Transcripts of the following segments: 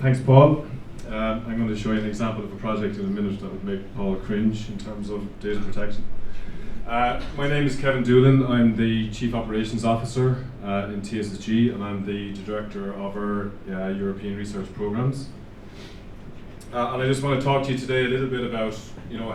Thanks, Paul. I'm going to show you an example of a project in a minute that would make Paul cringe in terms of data protection. My name is Kevin Doolin. I'm the Chief Operations Officer in TSSG, and I'm the Director of our European Research Programs. And I just want to talk to you today a little bit about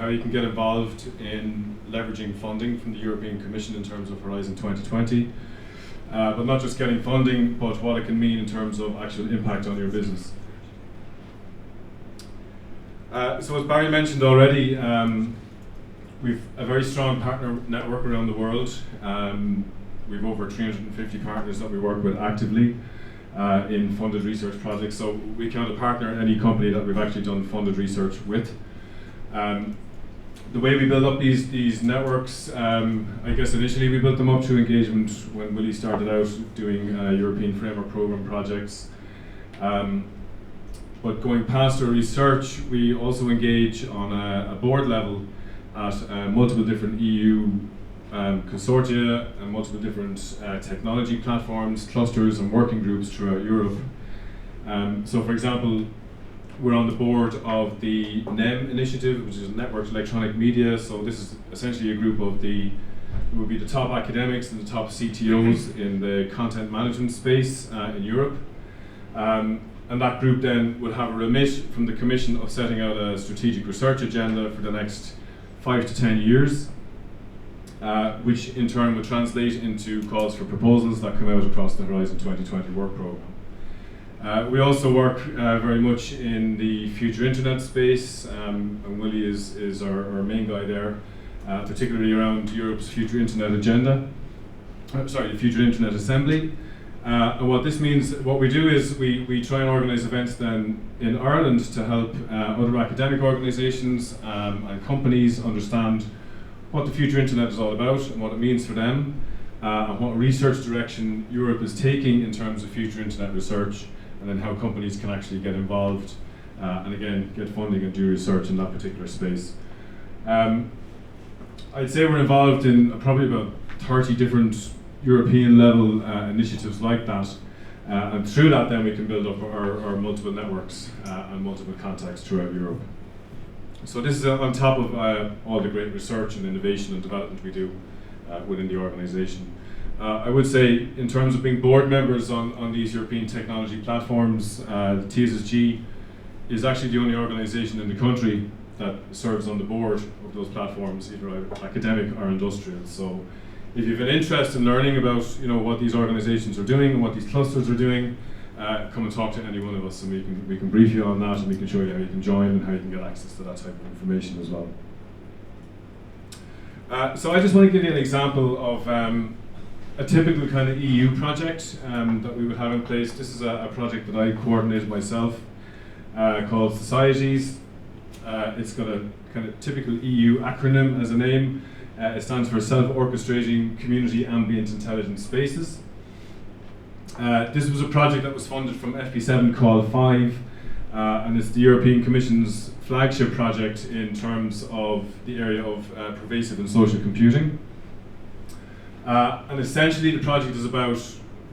how you can get involved in leveraging funding from the European Commission in terms of Horizon 2020, but not just getting funding, but what it can mean in terms of actual impact on your business. So as Barry mentioned already, we've a very strong partner network around the world. We've over 350 partners that we work with actively in funded research projects. So we count a partner any company that we've actually done funded research with. The way we build up these networks, I guess initially we built them up through engagement when Willie started out doing European Framework Programme projects. But going past our research, we also engage on a board level at multiple different EU consortia and multiple different technology platforms, clusters and working groups throughout Europe. So for example, we're on the board of the NEM initiative, which is Networked Electronic Media. So this is essentially a group of it would be the top academics and the top CTOs in the content management space in Europe. And that group then would have a remit from the Commission of setting out a strategic research agenda for the next 5 to 10 years, which in turn would translate into calls for proposals that come out across the Horizon 2020 work programme. We also work very much in the future internet space, and Willie is our main guy there, particularly around Europe's future internet agenda, the future internet assembly. And what this means, what we do is we try and organise events then in Ireland to help other academic organisations and companies understand what the future internet is all about and what it means for them, and what research direction Europe is taking in terms of future internet research, and then how companies can actually get involved and again get funding and do research in that particular space. I'd say we're involved in probably about 30 different European level initiatives like that, and through that then we can build up our multiple networks and multiple contacts throughout Europe. So this is on top of all the great research and innovation and development we do within the organisation. I would say in terms of being board members on these European technology platforms, the TSSG is actually the only organisation in the country that serves on the board of those platforms, either academic or industrial. So if you have an interest in learning about what these organisations are doing and what these clusters are doing, come and talk to any one of us, and we can brief you on that, and we can show you how you can join and how you can get access to that type of information as well. So I just want to give you an example of a typical kind of EU project that we would have in place. This is a project that I coordinated myself called Societies. It's got a kind of typical EU acronym as a name. It stands for Self-Orchestrating Community Ambient Intelligence Spaces. This was a project that was funded from FP7 Call 5, and it's the European Commission's flagship project in terms of the area of pervasive and social computing. And essentially the project is about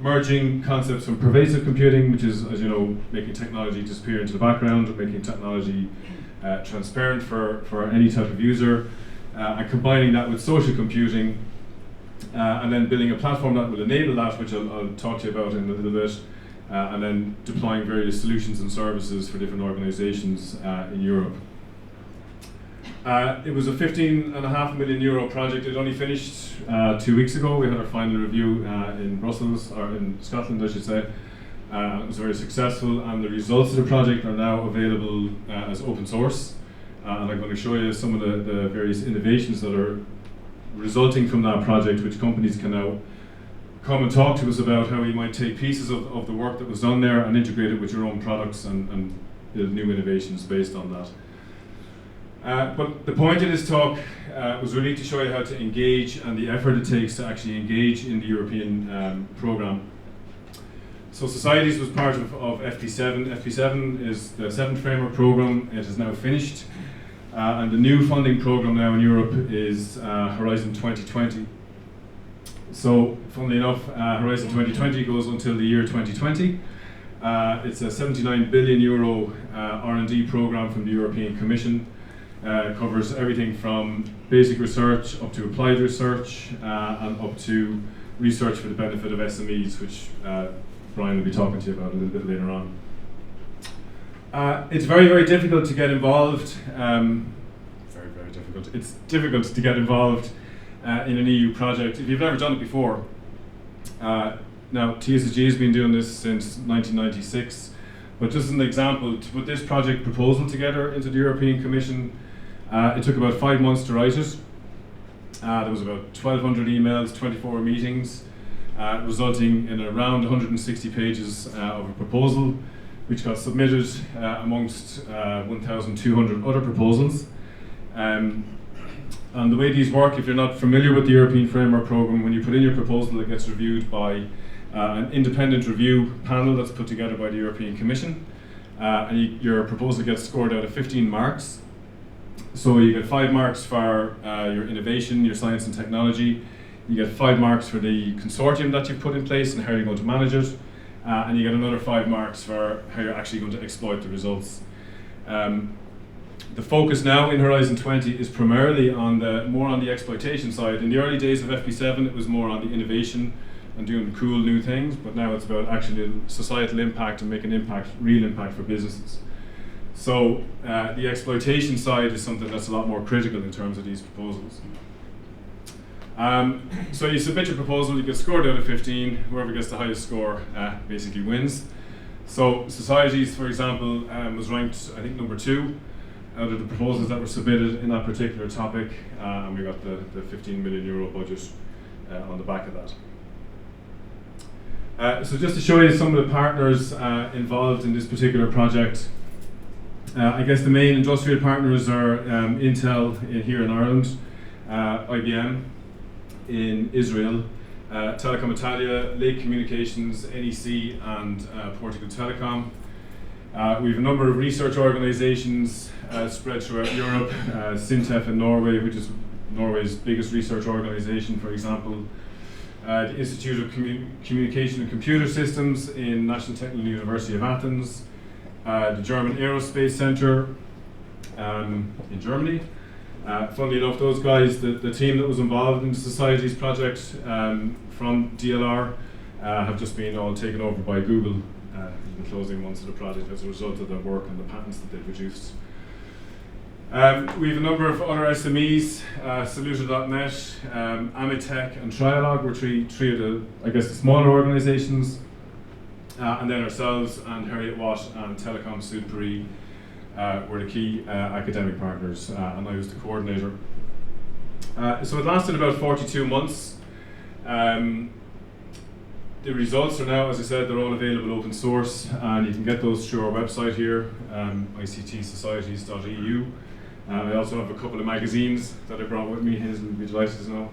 merging concepts from pervasive computing, which is, as you know, making technology disappear into the background, making technology transparent for any type of user, and combining that with social computing, and then building a platform that will enable that, which I'll talk to you about in a little bit, and then deploying various solutions and services for different organisations in Europe. It was a €15.5 million project. It only finished 2 weeks ago. We had our final review in Brussels, or in Scotland I should say. It was very successful, and the results of the project are now available as open source. And I'm going to show you some of the various innovations that are resulting from that project, which companies can now come and talk to us about how we might take pieces of the work that was done there and integrate it with your own products and build new innovations based on that. But the point of this talk was really to show you how to engage and the effort it takes to actually engage in the European programme. So Societies was part of FP7. FP7 is the 7th framework programme. It is now finished. And the new funding programme now in Europe is Horizon 2020. So, funnily enough, Horizon 2020 goes until the year 2020. It's a 79 billion euro R&D program from the European Commission. Covers everything from basic research up to applied research and up to research for the benefit of SMEs, which Brian will be talking to you about a little bit later on. It's very, very difficult to get involved. Very, very difficult. It's difficult to get involved in an EU project if you've never done it before. Now, TSSG has been doing this since 1996, but just as an example, to put this project proposal together into the European Commission, it took about 5 months to write it. There was about 1,200 emails, 24 meetings, resulting in around 160 pages of a proposal, which got submitted amongst 1,200 other proposals. And the way these work, if you're not familiar with the European Framework Programme, when you put in your proposal, it gets reviewed by an independent review panel that's put together by the European Commission. And your proposal gets scored out of 15 marks. So you get 5 marks for your innovation, your science and technology. You get 5 marks for the consortium that you've put in place and how you're going to manage it. And you get another 5 marks for how you're actually going to exploit the results. The focus now in Horizon 20 is primarily more on the exploitation side. In the early days of FP7, it was more on the innovation and doing cool new things, but now it's about actually societal impact and making impact, real impact for businesses. So the exploitation side is something that's a lot more critical in terms of these proposals. So you submit your proposal, you get scored out of 15, whoever gets the highest score basically wins. So Societies, for example, was ranked, I think, number 2 out of the proposals that were submitted in that particular topic, and we got the 15 million euro budget on the back of that. So just to show you some of the partners involved in this particular project, I guess the main industrial partners are Intel here in Ireland, IBM in Israel, Telecom Italia, Lake Communications, NEC, and Portugal Telecom. We have a number of research organisations spread throughout Europe, SINTEF in Norway, which is Norway's biggest research organisation, for example. The Institute of Communication and Computer Systems in National Technical University of Athens, the German Aerospace Centre in Germany. Funnily enough, those guys, the team that was involved in the Societies project from DLR have just been all taken over by Google in the closing months of the project as a result of their work and the patents that they produced. We have a number of other SMEs, Saluta.net, Amitech and Trialog were three of the, I guess, the smaller organisations, and then ourselves and Harriet Watt and Telecom Sud Paris were the key academic partners, and I was the coordinator. So it lasted about 42 months. The results are now, as I said, they're all available open source, and you can get those through our website here, ictsocieties.eu. I also have a couple of magazines that I brought with me. Hazel would be delighted to know.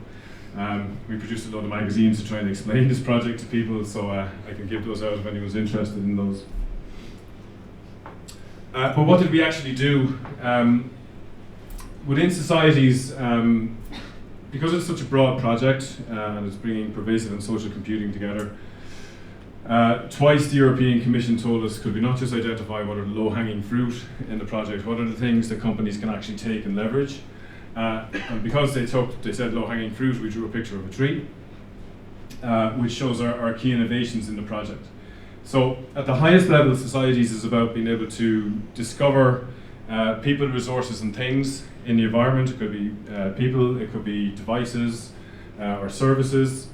We produced a lot of magazines to try and explain this project to people, so I can give those out if anyone's interested in those. But what did we actually do? Within Societies, because it's such a broad project and it's bringing pervasive and social computing together, twice the European Commission told us, could we not just identify what are the low-hanging fruit in the project, what are the things that companies can actually take and leverage? And because they said low-hanging fruit, we drew a picture of a tree, which shows our key innovations in the project. So at the highest level, Societies is about being able to discover people, resources and things in the environment. It could be people, it could be devices or services.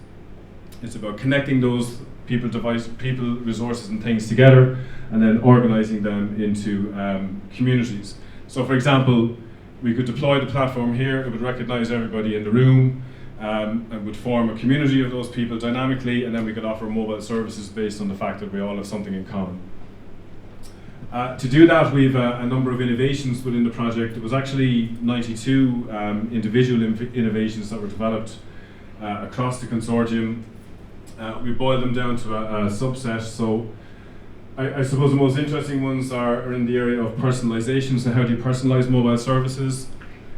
It's about connecting those people, resources and things together and then organising them into communities. So for example, we could deploy the platform here, it would recognise everybody in the room, and would form a community of those people dynamically, and then we could offer mobile services based on the fact that we all have something in common. To do that, we have a number of innovations within the project. It was actually 92 individual innovations that were developed across the consortium. We boiled them down to a subset. So I suppose the most interesting ones are in the area of personalization. So how do you personalize mobile services?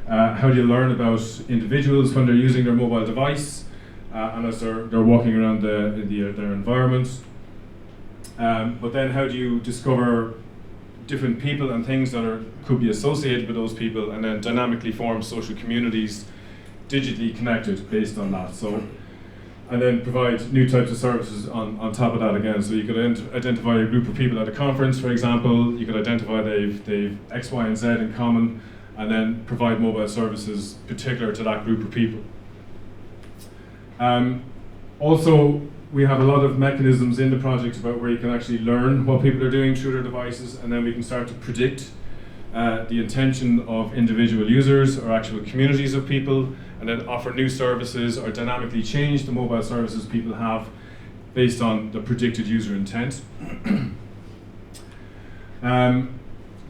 How do you learn about individuals when they're using their mobile device and as they're walking around their environment? But then how do you discover different people and things that could be associated with those people, and then dynamically form social communities digitally connected based on that. So, and then provide new types of services on top of that again. So you could identify a group of people at a conference, for example. You could identify they've X, Y, and Z in common, and then provide mobile services particular to that group of people. Also, we have a lot of mechanisms in the project about where you can actually learn what people are doing through their devices, and then we can start to predict the intention of individual users or actual communities of people, and then offer new services or dynamically change the mobile services people have based on the predicted user intent.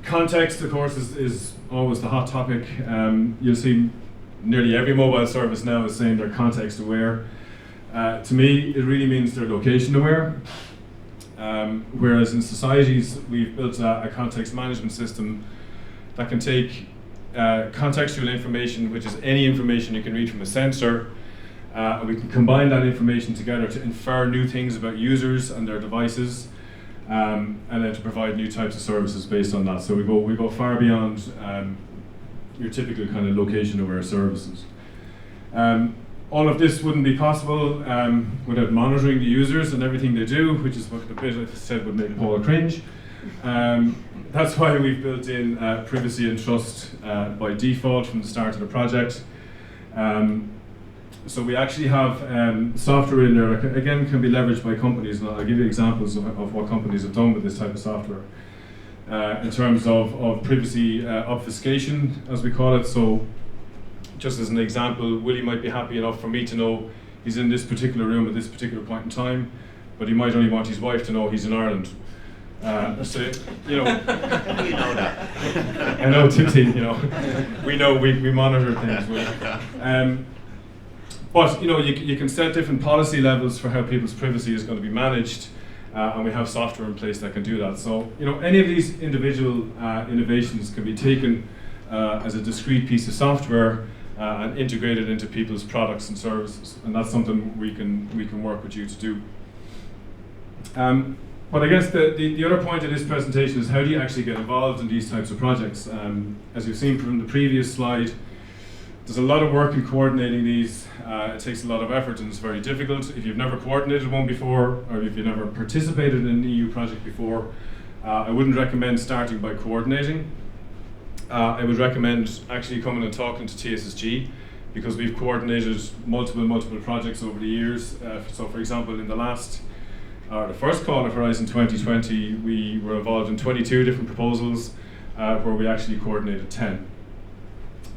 Context, of course, is always the hot topic. You'll see nearly every mobile service now is saying they're context aware. To me, it really means they're location aware. Whereas in societies, we've built a context management system that can take contextual information, which is any information you can read from a sensor, and we can combine that information together to infer new things about users and their devices, and then to provide new types of services based on that. So we go far beyond your typical kind of location-aware services. All of this wouldn't be possible without monitoring the users and everything they do, which is what the bit I said would make Paul cringe. That's why we've built in privacy and trust by default from the start of the project. So we actually have software in there that again can be leveraged by companies, and I'll give you examples of what companies have done with this type of software. In terms of privacy obfuscation, as we call it. So just as an example, Willie might be happy enough for me to know he's in this particular room at this particular point in time, but he might only want his wife to know he's in Ireland. So, you know, you know that. I know, Tipsy, you know, we monitor things. But you know, you can set different policy levels for how people's privacy is going to be managed, and we have software in place that can do that. So, you know, any of these individual innovations can be taken as a discrete piece of software and integrated into people's products and services, and that's something we can work with you to do. But I guess the other point of this presentation is how do you actually get involved in these types of projects? As you've seen from the previous slide, there's a lot of work in coordinating these. It takes a lot of effort and it's very difficult. If you've never coordinated one before, or if you've never participated in an EU project before, I wouldn't recommend starting by coordinating. I would recommend actually coming and talking to TSSG, because we've coordinated multiple projects over the years. So for example, in the first call of Horizon 2020, we were involved in 22 different proposals where we actually coordinated 10.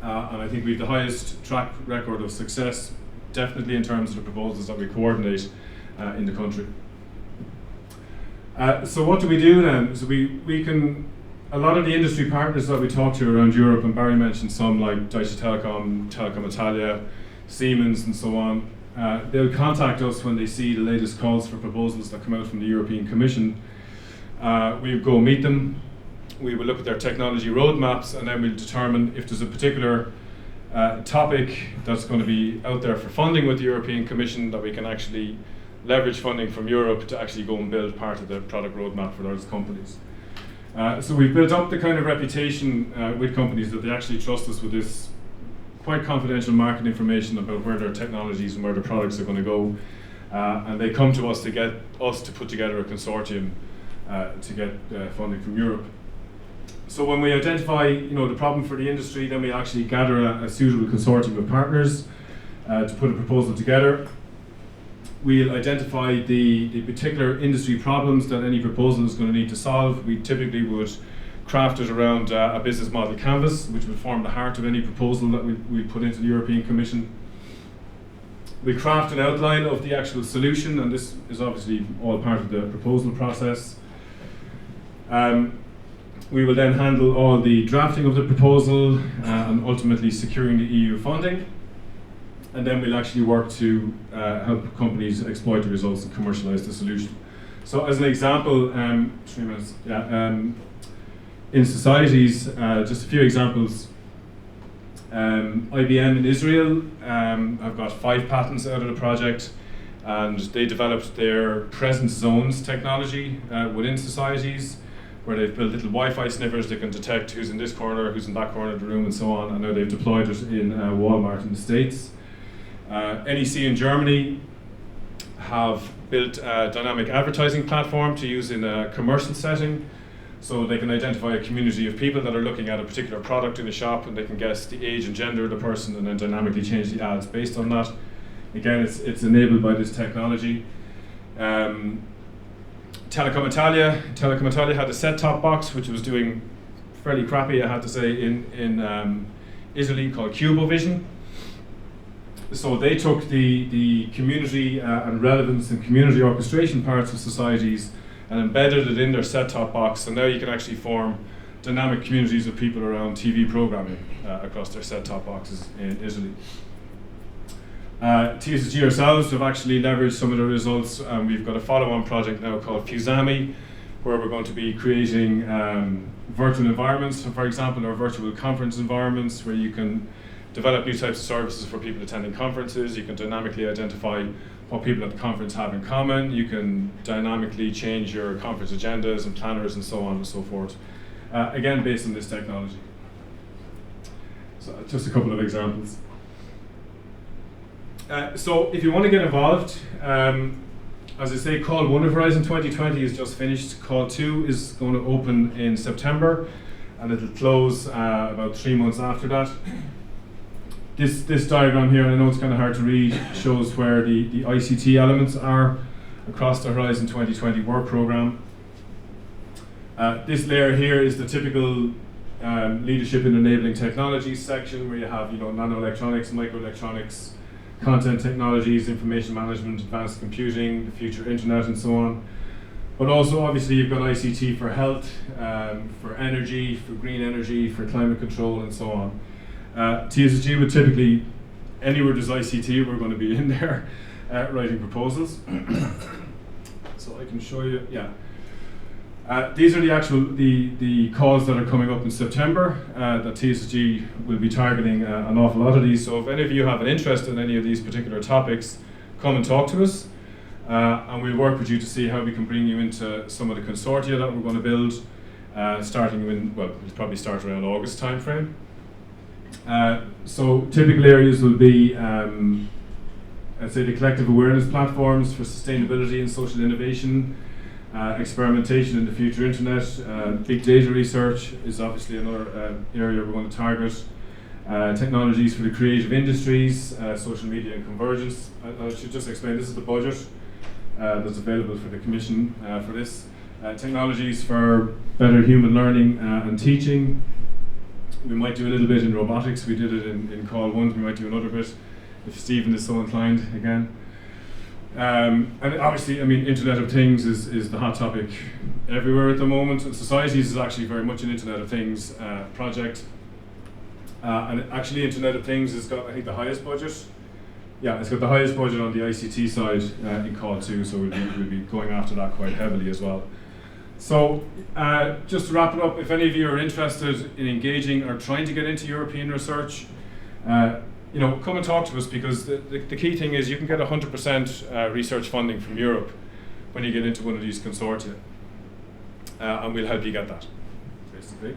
And I think we have the highest track record of success, definitely in terms of the proposals that we coordinate in the country. So what do we do then? So we can, a lot of the industry partners that we talk to around Europe, and Barry mentioned some like Deutsche Telekom, Telecom Italia, Siemens and so on, they'll contact us when they see the latest calls for proposals that come out from the European Commission. We go meet them. We will look at their technology roadmaps, and then we'll determine if there's a particular topic that's going to be out there for funding with the European Commission that we can actually leverage funding from Europe to actually go and build part of the product roadmap for those companies. So we've built up the kind of reputation with companies that they actually trust us with this quite confidential market information about where their technologies and where their products are going to go. And they come to us to get us to put together a consortium to get funding from Europe. So when we identify, the problem for the industry, then we actually gather a suitable consortium of partners to put a proposal together. We'll identify the particular industry problems that any proposal is going to need to solve. We typically would craft it around a business model canvas, which would form the heart of any proposal that we put into the European Commission. We craft an outline of the actual solution, and this is obviously all part of the proposal process. We will then handle all the drafting of the proposal and ultimately securing the EU funding. And then we'll actually work to help companies exploit the results and commercialize the solution. So as an example, 3 minutes, in societies, just a few examples. IBM in Israel have got 5 patents out of the project. and they developed their presence zones technology within societies, where they've built little Wi-Fi sniffers that can detect who's in this corner, who's in that corner of the room, and so on. I know they've deployed it in Walmart in the States. NEC in Germany have built a dynamic advertising platform to use in a commercial setting. So they can identify a community of people that are looking at a particular product in a shop, and they can guess the age and gender of the person and then dynamically change the ads based on that. Again, it's enabled by this technology. Telecom Italia had a set-top box which was doing fairly crappy, I had to say, in Italy, called Cubovision. So they took the community and relevance and community orchestration parts of societies and embedded it in their set-top box, and now you can actually form dynamic communities of people around TV programming across their set-top boxes in Italy. TSSG ourselves have actually leveraged some of the results, and we've got a follow-on project now called Fusami, where we're going to be creating virtual environments, for example, or virtual conference environments, where you can develop new types of services for people attending conferences. You can dynamically identify what people at the conference have in common. You can dynamically change your conference agendas and planners and so on and so forth. Again, based on this technology. So just a couple of examples. So if you want to get involved, as I say, Call 1 of Horizon 2020 is just finished. Call 2 is going to open in September, and it'll close about 3 months after that. This diagram here, and I know it's kind of hard to read, shows where the ICT elements are across the Horizon 2020 work program. This layer here is the typical leadership in enabling technologies section, where you have nanoelectronics, microelectronics, content technologies, information management, advanced computing, the future internet, and so on. But also, obviously, you've got ICT for health, for energy, for green energy, for climate control, and so on. TSSG would typically, anywhere there's ICT, we're going to be in there writing proposals. So I can show you, yeah. These are the calls that are coming up in September that TSSG will be targeting an awful lot of these. So if any of you have an interest in any of these particular topics, come and talk to us, and we'll work with you to see how we can bring you into some of the consortia that we're going to build, starting in, well, it'll probably start around August timeframe. So typical areas will be, I'd say, the collective awareness platforms for sustainability and social innovation, experimentation in the future internet, big data research is obviously another area we're going to target, technologies for the creative industries, social media and convergence. I should just explain, this is the budget that's available for the Commission for this. Technologies for better human learning and teaching. We might do a little bit in robotics. We did it in Call 1. We might do another bit if Stephen is so inclined again. And obviously, I mean, Internet of Things is the hot topic everywhere at the moment. And Societies is actually very much an Internet of Things project. And actually, Internet of Things has got, I think, the highest budget. Yeah, it's got the highest budget on the ICT side in Call 2, so we'll be going after that quite heavily as well. So, just to wrap it up, if any of you are interested in engaging or trying to get into European research, come and talk to us, because the key thing is you can get 100% research funding from Europe when you get into one of these consortia, and we'll help you get that, basically.